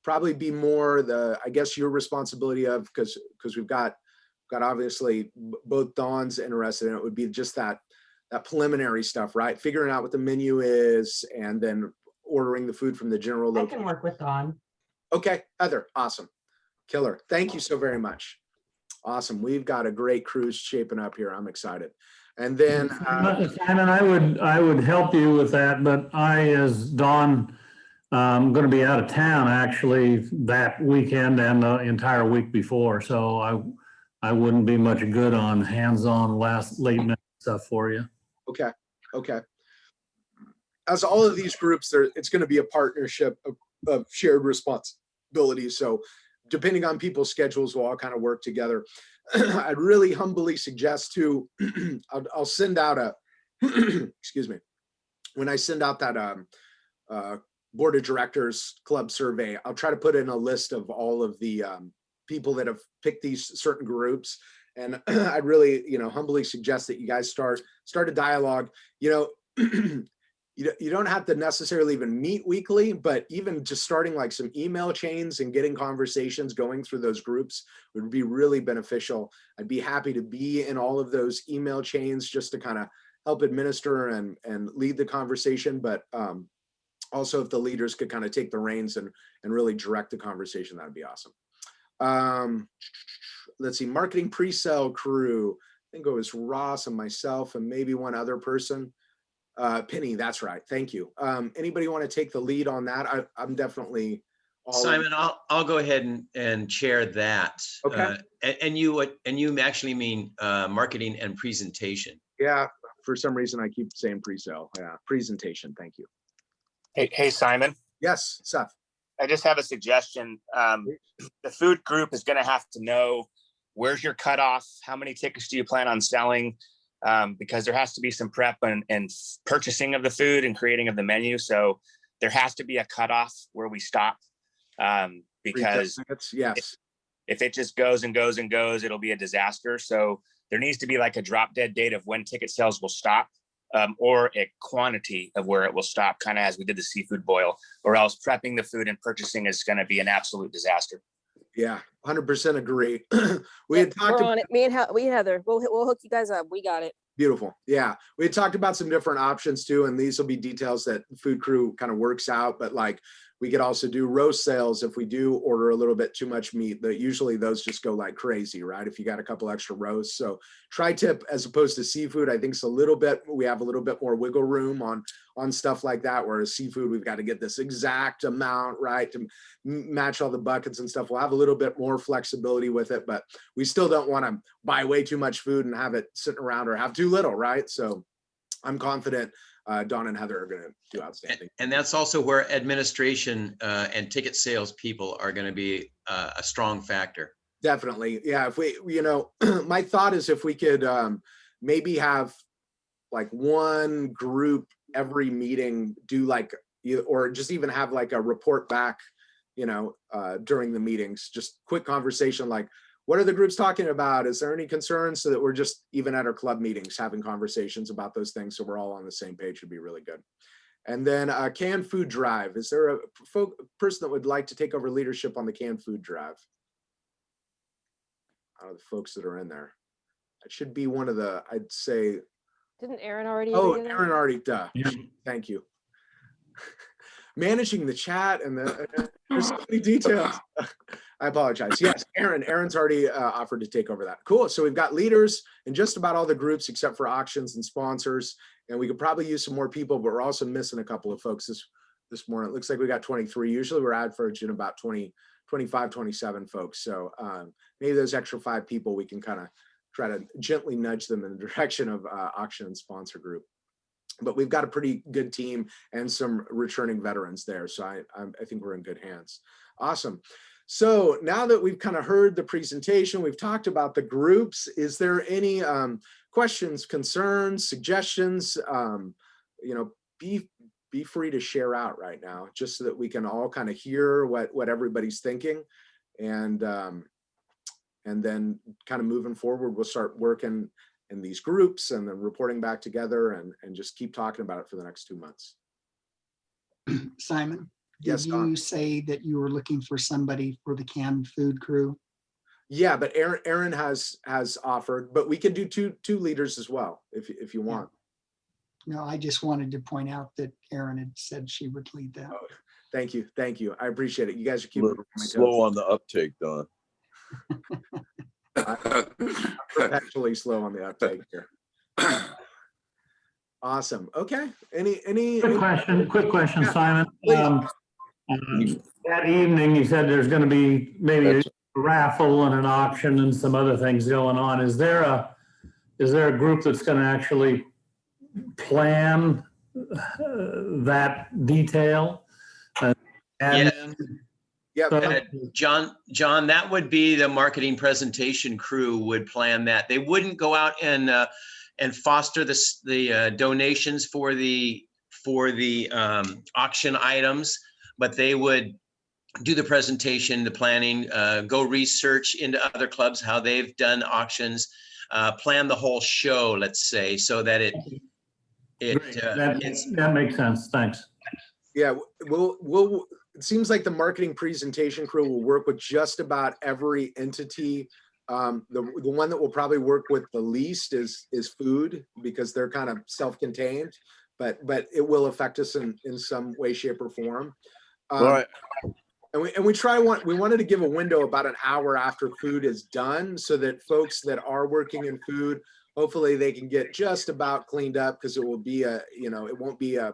Speaker 1: Probably be more I guess your responsibility of, because we've got obviously both Dawn's interested in it, would be just that preliminary stuff, right? Figuring out what the menu is and then ordering the food from the general location.
Speaker 13: I can work with Dawn.
Speaker 1: Okay, Heather, awesome. Killer. Thank you so very much. Awesome. We've got a great cruise shaping up here. I'm excited. And then
Speaker 14: Simon, I would help you with that, but I, as Dawn, I'm going to be out of town actually that weekend and the entire week before, so I wouldn't be much good on hands-on late minute stuff for you.
Speaker 1: Okay. Okay. As all of these groups, it's going to be a partnership of shared responsibility. So depending on people's schedules, we'll all kind of work together. I'd really humbly suggest to, I'll send out a, excuse me, when I send out that board of directors club survey, I'll try to put in a list of all of the people that have picked these certain groups. And I'd really, humbly suggest that you guys start a dialogue. You don't have to necessarily even meet weekly, but even just starting like some email chains and getting conversations going through those groups would be really beneficial. I'd be happy to be in all of those email chains just to kind of help administer and lead the conversation. But also if the leaders could kind of take the reins and really direct the conversation, that'd be awesome. Let's see, marketing pre-sale crew. I think it was Ross and myself and maybe one other person. Penny, that's right. Thank you. Anybody want to take the lead on that? I'm definitely all
Speaker 2: Simon, I'll go ahead and chair that.
Speaker 1: Okay.
Speaker 2: And you actually mean marketing and presentation.
Speaker 1: Yeah, for some reason I keep saying pre-sale. Yeah, presentation. Thank you.
Speaker 16: Hey, Simon.
Speaker 1: Yes, Seth.
Speaker 16: I just have a suggestion. The food group is going to have to know where's your cutoff, how many tickets do you plan on selling? Because there has to be some prep and purchasing of the food and creating of the menu. So there has to be a cutoff where we stop, because
Speaker 1: yes,
Speaker 16: if it just goes and goes and goes, it'll be a disaster. So there needs to be like a drop dead date of when ticket sales will stop, or a quantity of where it will stop, kind of as we did the seafood boil, or else prepping the food and purchasing is going to be an absolute disaster.
Speaker 1: Yeah, 100% agree. We had talked
Speaker 12: We're on it. Me and Heather, we'll hook you guys up. We got it.
Speaker 1: Beautiful. Yeah, we had talked about some different options too, and these will be details that food crew kind of works out. But like, we could also do roast sales if we do order a little bit too much meat. That usually those just go like crazy, right? If you got a couple extra roasts. So tri-tip as opposed to seafood, I think it's we have a little bit more wiggle room on stuff like that. Whereas seafood, we've got to get this exact amount, right, to match all the buckets and stuff. We'll have a little bit more flexibility with it, but we still don't want to buy way too much food and have it sitting around or have too little, right? So I'm confident Dawn and Heather are going to do outstanding.
Speaker 2: And that's also where administration and ticket sales people are going to be a strong factor.
Speaker 1: Definitely. Yeah. If we, my thought is if we could maybe have like one group every meeting do like, or just even have like a report back, during the meetings, just quick conversation, like, what are the groups talking about? Is there any concerns? So that we're just even at our club meetings having conversations about those things. So we're all on the same page would be really good. And then canned food drive. Is there a person that would like to take over leadership on the canned food drive? Out of the folks that are in there. It should be one of the, I'd say.
Speaker 12: Didn't Aaron already?
Speaker 1: Oh, Aaron already, yeah. Thank you. Managing the chat and there's so many details. I apologize. Yes, Aaron's already offered to take over that. Cool. So we've got leaders in just about all the groups except for auctions and sponsors. And we could probably use some more people, but we're also missing a couple of folks this morning. It looks like we got 23. Usually we're averaging about 20, 25, 27 folks. So maybe those extra 5 people, we can kind of try to gently nudge them in the direction of auction and sponsor group. But we've got a pretty good team and some returning veterans there. So I think we're in good hands. Awesome. So now that we've kind of heard the presentation, we've talked about the groups. Is there any questions, concerns, suggestions? Be free to share out right now, just so that we can all kind of hear what everybody's thinking. And then kind of moving forward, we'll start working in these groups and then reporting back together and just keep talking about it for the next 2 months.
Speaker 6: Simon,
Speaker 1: yes,
Speaker 6: did
Speaker 1: Don?
Speaker 6: you say that you were looking for somebody for the canned food crew?
Speaker 1: Yeah, but Aaron has offered, but we can do two leaders as well if you want.
Speaker 6: No, I just wanted to point out that Aaron had said she would lead that.
Speaker 1: Oh, thank you. I appreciate it. You guys are keeping
Speaker 5: Slow on the uptake, Don.
Speaker 1: I'm perpetually slow on the uptake here. Awesome. Okay. Any
Speaker 14: Quick question,
Speaker 1: Yeah,
Speaker 14: Simon.
Speaker 1: please.
Speaker 14: That evening, you said there's going to be maybe a
Speaker 5: That's-
Speaker 14: raffle and an auction and some other things going on. Is there a group that's going to actually plan that detail?
Speaker 2: Yeah.
Speaker 1: Yeah.
Speaker 2: John, that would be the marketing presentation crew would plan that. They wouldn't go out and foster the donations for the auction items, but they would do the presentation, the planning, go research into other clubs, how they've done auctions, plan the whole show, let's say, so that
Speaker 14: that makes sense. Thanks.
Speaker 1: Yeah, we'll it seems like the marketing presentation crew will work with just about every entity. The one that will probably work with the least is food, because they're kind of self-contained, but it will affect us in some way, shape, or form.
Speaker 5: Right.
Speaker 1: And we wanted to give a window about an hour after food is done, so that folks that are working in food, hopefully they can get just about cleaned up, because it will be it won't be a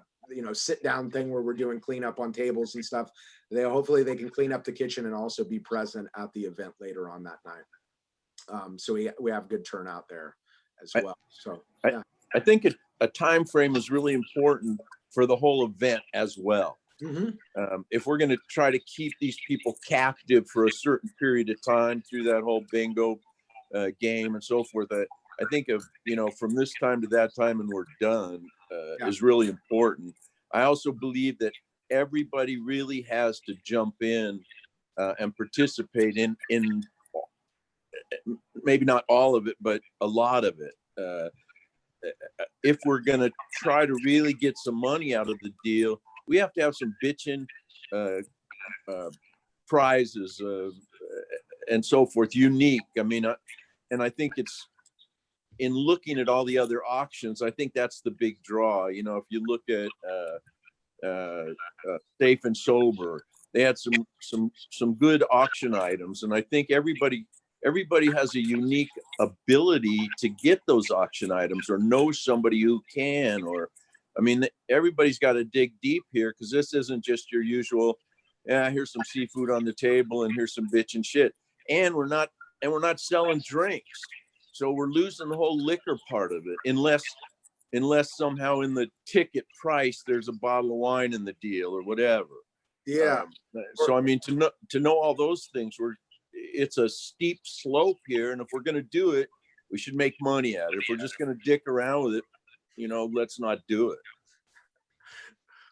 Speaker 1: sit down thing where we're doing cleanup on tables and stuff. Hopefully they can clean up the kitchen and also be present at the event later on that night. So we have good turnout there as well. So yeah.
Speaker 5: I think a time frame is really important for the whole event as well.
Speaker 1: Mm-hmm.
Speaker 5: If we're going to try to keep these people captive for a certain period of time through that whole bingo game and so forth, I think of, from this time to that time and we're done is really important. I also believe that everybody really has to jump in and participate in maybe not all of it, but a lot of it. If we're going to try to really get some money out of the deal, we have to have some bitchin' prizes and so forth, unique. I mean, and I think it's, in looking at all the other auctions, I think that's the big draw. If you look at Safe and Sober, they had some good auction items, and I think everybody has a unique ability to get those auction items, or know somebody who can, or I mean, everybody's got to dig deep here, because this isn't just your usual, here's some seafood on the table and here's some bitch and shit, and we're not selling drinks. So we're losing the whole liquor part of it, unless somehow in the ticket price there's a bottle of wine in the deal or whatever.
Speaker 1: Yeah.
Speaker 5: So I mean, to know all those things, it's a steep slope here, and if we're going to do it, we should make money at it. If we're just going to dick around with it, let's not do it.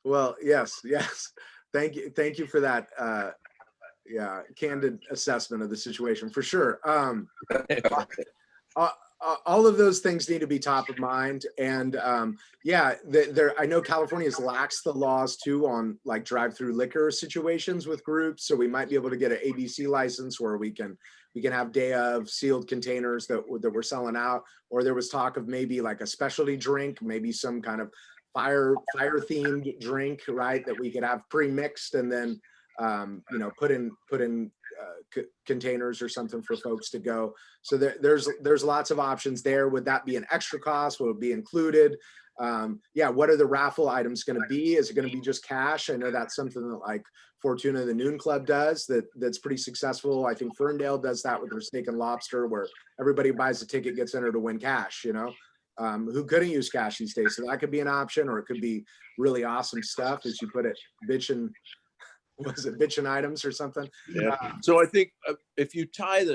Speaker 1: Well, yes. Thank you for that. Candid assessment of the situation, for sure. All of those things need to be top of mind, and I know California's laxed the laws too on like drive-through liquor situations with groups, so we might be able to get an ABC license where we can have day of sealed containers that we're selling out. Or there was talk of maybe like a specialty drink, maybe some kind of fire themed drink, right, that we could have pre-mixed and then put in containers or something for folks to go. So there's lots of options there. Would that be an extra cost? Will it be included? What are the raffle items going to be? Is it going to be just cash? I know that's something that like Fortuna, the Noon Club does that's pretty successful. I think Ferndale does that with their steak and lobster, where everybody buys a ticket, gets entered to win cash, who couldn't use cash these days. So that could be an option, or it could be really awesome stuff, as you put it, bitchin' items or something.
Speaker 5: Yeah. So I think if you tie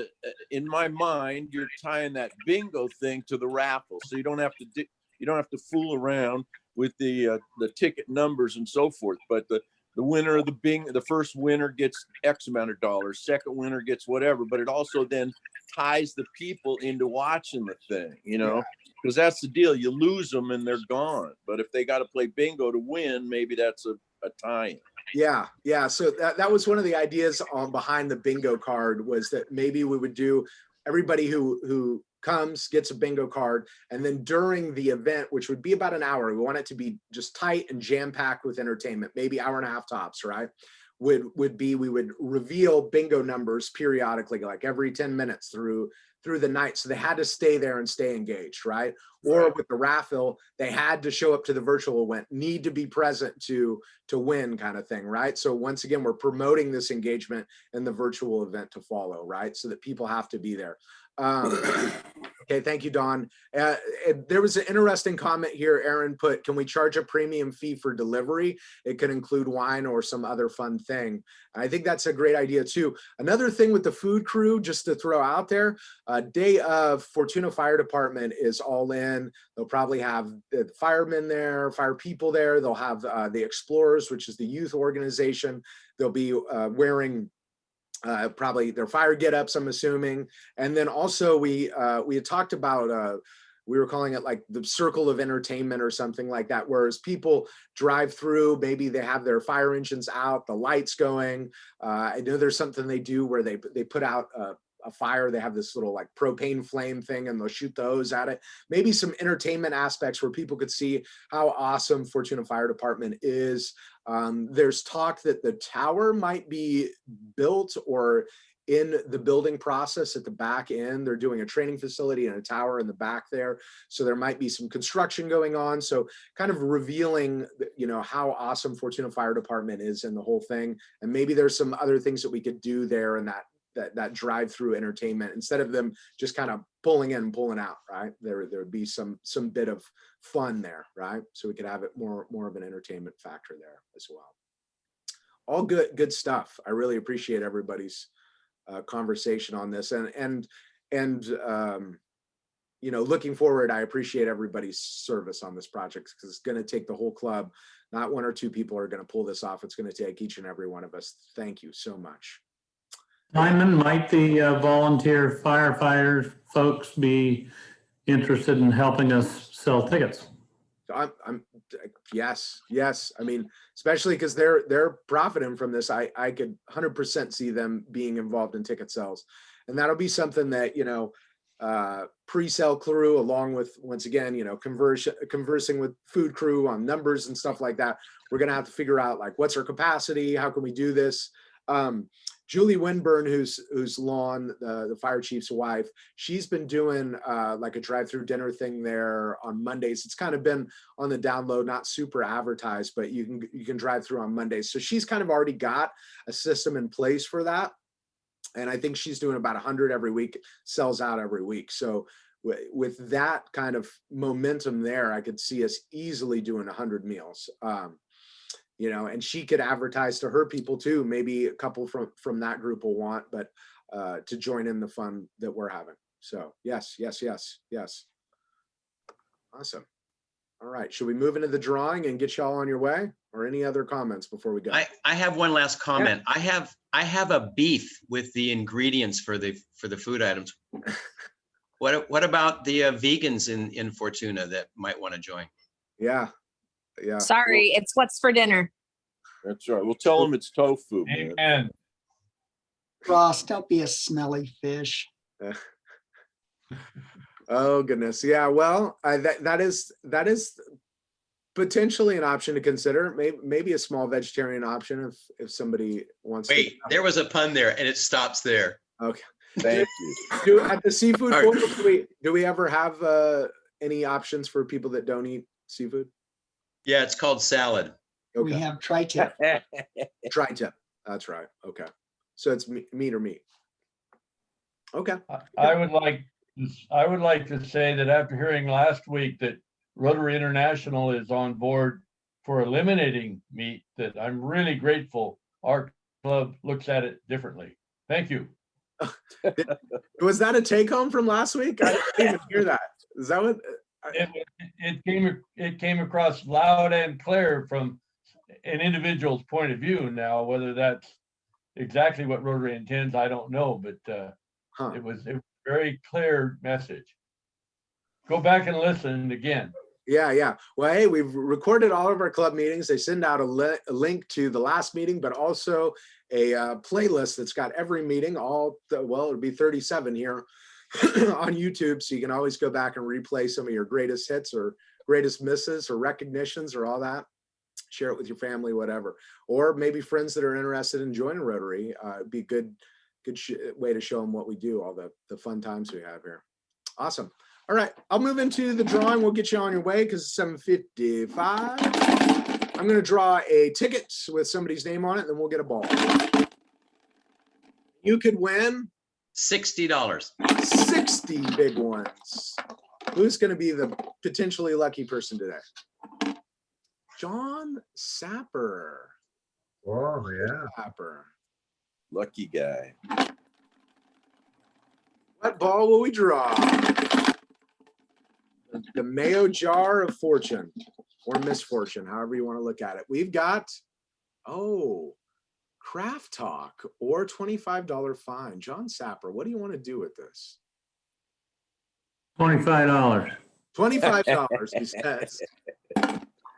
Speaker 5: in my mind, you're tying that bingo thing to the raffle, so you don't have to fool around with the ticket numbers and so forth. But the winner of the bingo, the first winner gets X amount of dollars, second winner gets whatever. But it also then ties the people into watching the thing, because that's the deal. You lose them and they're gone. But if they got to play bingo to win, maybe that's a tie-in.
Speaker 1: Yeah. So that was one of the ideas behind the bingo card, was that maybe we would do everybody who comes gets a bingo card, and then during the event, which would be about an hour, we want it to be just tight and jam-packed with entertainment, maybe hour and a half tops, right? We would reveal bingo numbers periodically, like every 10 minutes through through the night. So they had to stay there and stay engaged, right? Or with the raffle, they had to show up to the virtual event, need to be present to win, kind of thing, right? So once again, we're promoting this engagement in the virtual event to follow, right? So that people have to be there. Okay, thank you, Don. There was an interesting comment here. Aaron put, can we charge a premium fee for delivery? It could include wine or some other fun thing. I think that's a great idea too. Another thing with the food crew, just to throw out there, day of Fortuna Fire Department is all in. They'll probably have the firemen there, fire people there. They'll have the Explorers, which is the youth organization. They'll be wearing probably their fire get-ups, I'm assuming. And then also we had talked about, we were calling it like the circle of entertainment or something like that, whereas people drive through, maybe they have their fire engines out, the lights going. I know there's something they do where they put out a fire, they have this little like propane flame thing and they'll shoot the hose at it. Maybe some entertainment aspects where people could see how awesome Fortuna Fire Department is. There's talk that the tower might be built or in the building process at the back end. They're doing a training facility and a tower in the back there. So there might be some construction going on. So kind of revealing, you know, how awesome Fortuna Fire Department is in the whole thing. And maybe there's some other things that we could do there in that drive-through entertainment, instead of them just kind of pulling in and pulling out, right? There would be some bit of fun there, right? So we could have it more of an entertainment factor there as well. All good stuff. I really appreciate everybody's conversation on this, and you know, looking forward, I appreciate everybody's service on this project, because it's going to take the whole club. Not one or two people are going to pull this off. It's going to take each and every one of us. Thank you so much.
Speaker 14: Simon, might the volunteer firefighters folks be interested in helping us sell tickets? Yes. I mean, especially because they're profiting from this. I could 100% see them being involved in ticket sales, and that'll be something that, you know, pre-sale crew, along with, once again, you know, conversing with food crew on numbers and stuff like that. We're gonna have to figure out, like, what's our capacity? How can we do this? Julie Winburn, who's Lon, the fire chief's wife, she's been doing like a drive-through dinner thing there on Mondays. It's kind of been on the download, not super advertised, but you can drive through on Mondays. So she's kind of already got a system in place for that. And I think she's doing about 100 every week, sells out every week. So with that kind of momentum there, I could see us easily doing 100 meals. You know, and she could advertise to her people too. Maybe a couple from that group will want, but to join in the fun that we're having. So yes. Awesome. All right. Should we move into the drawing and get y'all on your way, or any other comments before we go?
Speaker 2: I have one last comment. Yeah. I have a beef with the ingredients for the food items. What about the vegans in Fortuna that might want to join?
Speaker 1: Yeah.
Speaker 7: Sorry, it's what's for dinner.
Speaker 5: That's right. We'll tell them it's tofu.
Speaker 8: Amen.
Speaker 5: Man.
Speaker 6: Ross, don't be a smelly fish.
Speaker 1: Oh goodness. Yeah. Well, that is potentially an option to consider. Maybe a small vegetarian option if somebody wants.
Speaker 2: Wait, there was a pun there, and it stops there.
Speaker 1: Okay.
Speaker 5: Thank you.
Speaker 1: At the seafood bowl, do we ever have any options for people that don't eat seafood?
Speaker 2: Yeah, it's called salad.
Speaker 1: Okay.
Speaker 6: We have tri-tip.
Speaker 1: Tri-tip. That's right. Okay. So it's meat or meat. Okay.
Speaker 8: I would like to say that after hearing last week that Rotary International is on board for eliminating meat, that I'm really grateful our club looks at it differently. Thank you.
Speaker 1: Was that a take home from last week? I didn't even hear that. Is that what?
Speaker 8: It came across loud and clear from an individual's point of view. Now, whether that's exactly what Rotary intends, I don't know, but it was a very clear message. Go back and listen again.
Speaker 1: Yeah. Well, hey, we've recorded all of our club meetings. They send out a link to the last meeting, but also a playlist that's got every meeting, it'll be 37 here on YouTube. So you can always go back and replay some of your greatest hits or greatest misses or recognitions or all that. Share it with your family, whatever. Or maybe friends that are interested in joining Rotary. It'd be good good way to show them what we do, all the fun times we have here. Awesome. All right, I'll move into the drawing. We'll get you on your way because it's 7:55. I'm going to draw a ticket with somebody's name on it, and then we'll get a ball. You could win
Speaker 2: $60.
Speaker 1: 60 big ones. Who's going to be the potentially lucky person today? John Sapper.
Speaker 4: Oh, yeah.
Speaker 1: Sapper.
Speaker 5: Lucky guy.
Speaker 1: What ball will we draw? The Mayo Jar of Fortune or Misfortune, however you want to look at it. We've got, Craft Talk or $25 fine. John Sapper, what do you want to do with this?
Speaker 14: $25.
Speaker 1: $25, he says.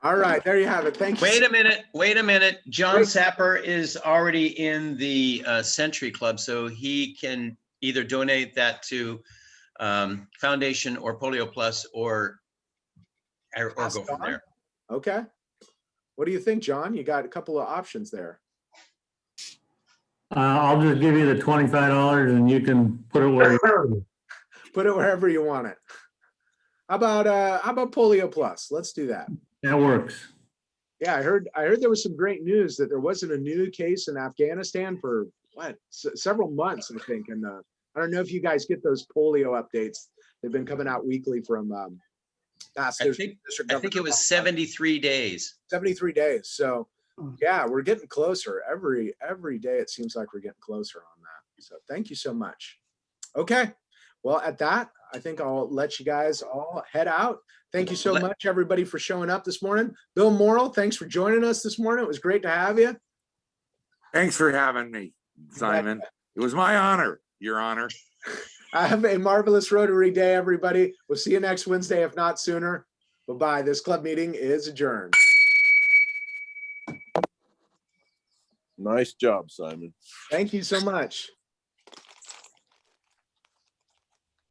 Speaker 1: All right, there you have it. Thank you.
Speaker 2: Wait a minute. John Sapper is already in the Century Club, so he can either donate that to Foundation or Polio Plus or go from there.
Speaker 1: Okay. What do you think, John? You got a couple of options there.
Speaker 14: I'll just give you the $25 and you can put it where you
Speaker 1: put it wherever you want it. How about Polio Plus? Let's do that.
Speaker 14: That works.
Speaker 1: Yeah, I heard there was some great news that there wasn't a new case in Afghanistan for several months, I think. And I don't know if you guys get those polio updates. They've been coming out weekly from
Speaker 2: I think it was 73 days.
Speaker 1: 73 days. So yeah, we're getting closer. Every day it seems like we're getting closer on that. So thank you so much. Okay. Well, at that, I think I'll let you guys all head out. Thank you so much, everybody, for showing up this morning. Bill Morrill, thanks for joining us this morning. It was great to have you.
Speaker 3: Thanks for having me, Simon. It was my honor, Your Honor.
Speaker 1: Have a marvelous Rotary Day, everybody. We'll see you next Wednesday, if not sooner. Bye-bye. This club meeting is adjourned.
Speaker 5: Nice job, Simon.
Speaker 1: Thank you so much.